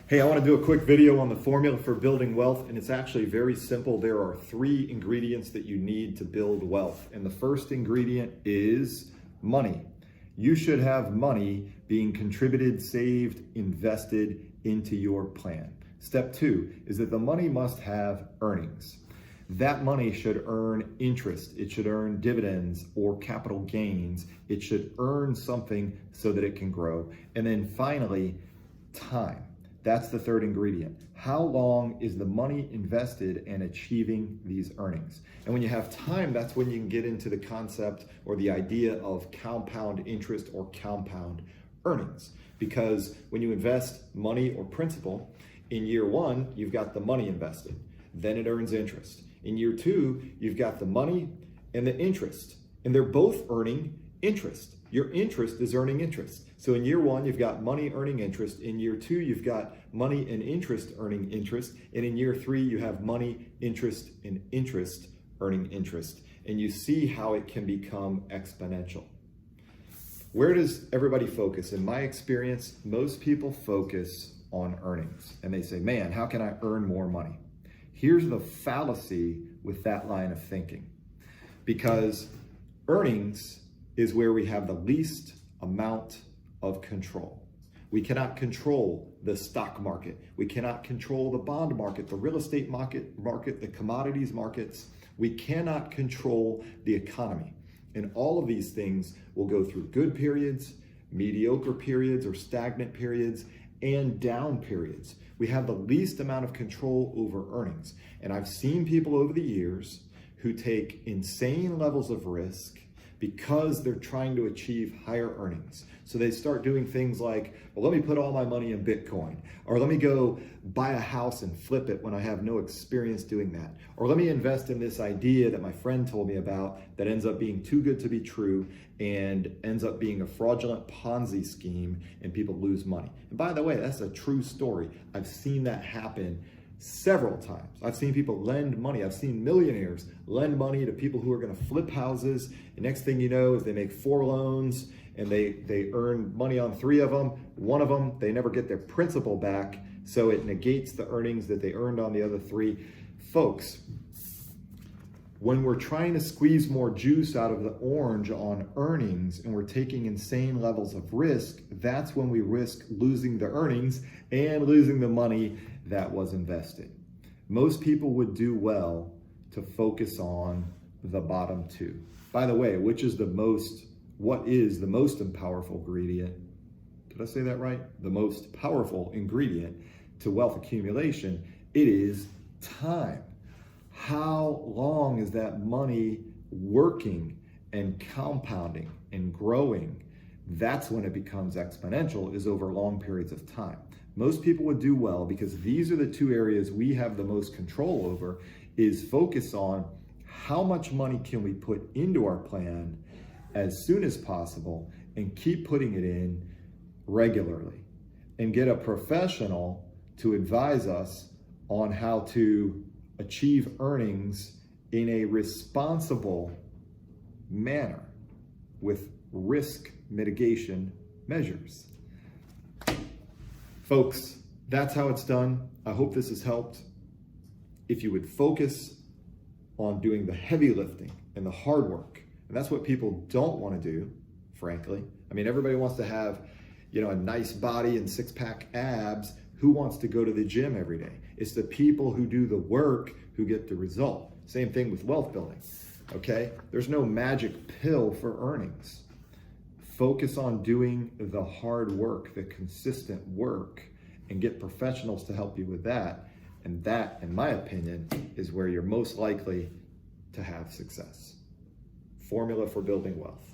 Hey, I want to do a quick video on the formula for building wealth, and it's actually very simple. There are 3 ingredients that you need to build wealth, and the first ingredient is money. You should have money being contributed, saved, invested into your plan. Step 2 is that the money must have earnings. That money should earn interest. It should earn dividends or capital gains. It should earn something so that it can grow. And then finally, time. That's the third ingredient. How long is the money invested in achieving these earnings? And when you have time, that's when you can get into the concept or the idea of compound interest or compound earnings. Because when you invest money or principal, in year 1, you've got the money invested. Then it earns interest. In year 2, you've got the money and the interest. And they're both earning interest. Your interest is earning interest. So in year 1, you've got money earning interest. In year 2, you've got money and interest earning interest. And in year 3, you have money, interest, and interest earning interest. And you see how it can become exponential. Where does everybody focus? In my experience, most people focus on earnings. And they say, man, how can I earn more money? Here's the fallacy with that line of thinking. Because earnings is where we have the least amount of control. We cannot control the stock market. We cannot control the bond market, the real estate market, the commodities markets. We cannot control the economy. And all of these things will go through good periods, mediocre periods or stagnant periods, and down periods. We have the least amount of control over earnings. And I've seen people over the years who take insane levels of risk because they're trying to achieve higher earnings. So they start doing things like, well, let me put all my money in Bitcoin, or let me go buy a house and flip it when I have no experience doing that. Or let me invest in this idea that my friend told me about that ends up being too good to be true and ends up being a fraudulent Ponzi scheme and people lose money. And by the way, that's a true story. I've seen that happen several times. I've seen people lend money. I've seen millionaires lend money to people who are going to flip houses. The next thing you know is they make 4 loans and they earn money on 3 of them. One of them, they never get their principal back. So it negates the earnings that they earned on the other 3. Folks, when we're trying to squeeze more juice out of the orange on earnings and we're taking insane levels of risk, that's when we risk losing the earnings and losing the money that was invested. Most people would do well to focus on the bottom 2. By the way, what is the most powerful ingredient? Did I say that right? The most powerful ingredient to wealth accumulation, it is time. How long is that money working and compounding and growing? That's when it becomes exponential, is over long periods of time. Most people would do well because these are the 2 areas we have the most control over, is focus on how much money can we put into our plan as soon as possible and keep putting it in regularly and get a professional to advise us on how to achieve earnings in a responsible manner with risk mitigation measures. Folks, that's how it's done. I hope this has helped. If you would focus on doing the heavy lifting and the hard work, and that's what people don't want to do, frankly. I mean, everybody wants to have, a nice body and 6-pack abs. Who wants to go to the gym every day? It's the people who do the work who get the result. Same thing with wealth building, okay? There's no magic pill for earnings. Focus on doing the hard work, the consistent work, and get professionals to help you with that. And that, in my opinion, is where you're most likely to have success. Formula for building wealth.